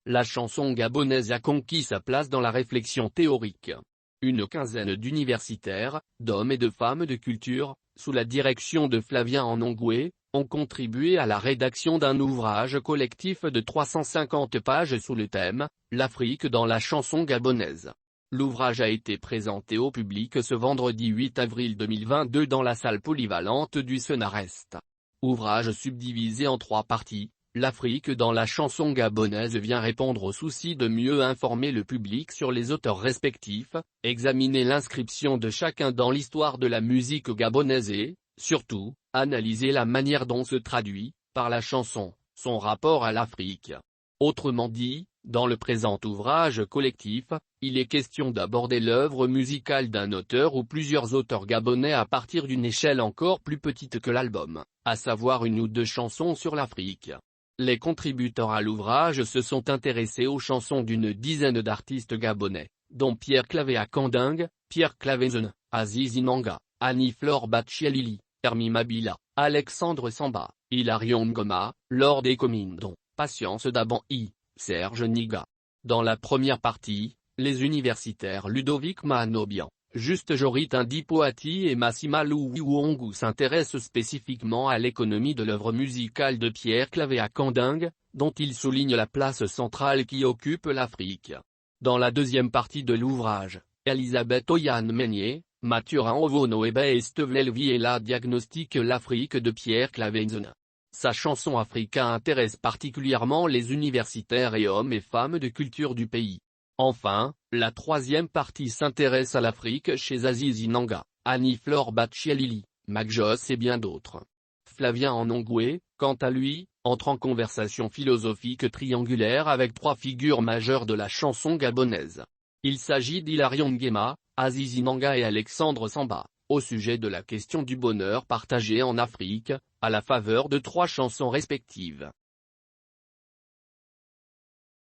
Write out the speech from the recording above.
la chanson gabonaise a conquis sa place dans la réflexion théorique. Une quinzaine d'universitaires, d'hommes et de femmes de culture, sous la direction de Flavien Anongwe, ont contribué à la rédaction d'un ouvrage collectif de 350 pages sous le thème « L'Afrique dans la chanson gabonaise ». L'ouvrage a été présenté au public ce vendredi 8 avril 2022 dans la salle polyvalente du Senarest. Ouvrage subdivisé en 3 parties, l'Afrique dans la chanson gabonaise vient répondre au souci de mieux informer le public sur les auteurs respectifs, examiner l'inscription de chacun dans l'histoire de la musique gabonaise et, surtout, analyser la manière dont se traduit, par la chanson, son rapport à l'Afrique. Autrement dit, dans le présent ouvrage collectif, il est question d'aborder l'œuvre musicale d'un auteur ou plusieurs auteurs gabonais à partir d'une échelle encore plus petite que l'album, à savoir 1 ou 2 chansons sur l'Afrique. Les contributeurs à l'ouvrage se sont intéressés aux chansons d'une dizaine d'artistes gabonais, dont Pierre Clavé Akanding, Pierre Clavenzen, Aziz Inanga, Annie-Flore Bachialili, Hermi Mabila, Alexandre Samba, Hilarion Ngoma, Lord Comindon, Patience Daban-I, Serge Niga. Dans la première partie, les universitaires Ludovic Mahanobian, Juste Jorit Indipoati et Massima Louiwongu s'intéressent spécifiquement à l'économie de l'œuvre musicale de Pierre Clavé Akanding, dont ils soulignent la place centrale qui occupe l'Afrique. Dans la deuxième partie de l'ouvrage, Elisabeth Oyan Meignier, Mathurin Ovono et Bestevel Viella diagnostiquent l'Afrique de Pierre Clavenzen. Sa chanson Africa intéresse particulièrement les universitaires et hommes et femmes de culture du pays. Enfin, la troisième partie s'intéresse à l'Afrique chez Aziz Inanga, Annie-Flore Bachialili, Magjos et bien d'autres. Flavien Anongwe, quant à lui, entre en conversation philosophique triangulaire avec 3 figures majeures de la chanson gabonaise. Il s'agit d'Hilarion Ngema, Aziz Inanga et Alexandre Samba, au sujet de la question du bonheur partagé en Afrique, à la faveur de 3 chansons respectives.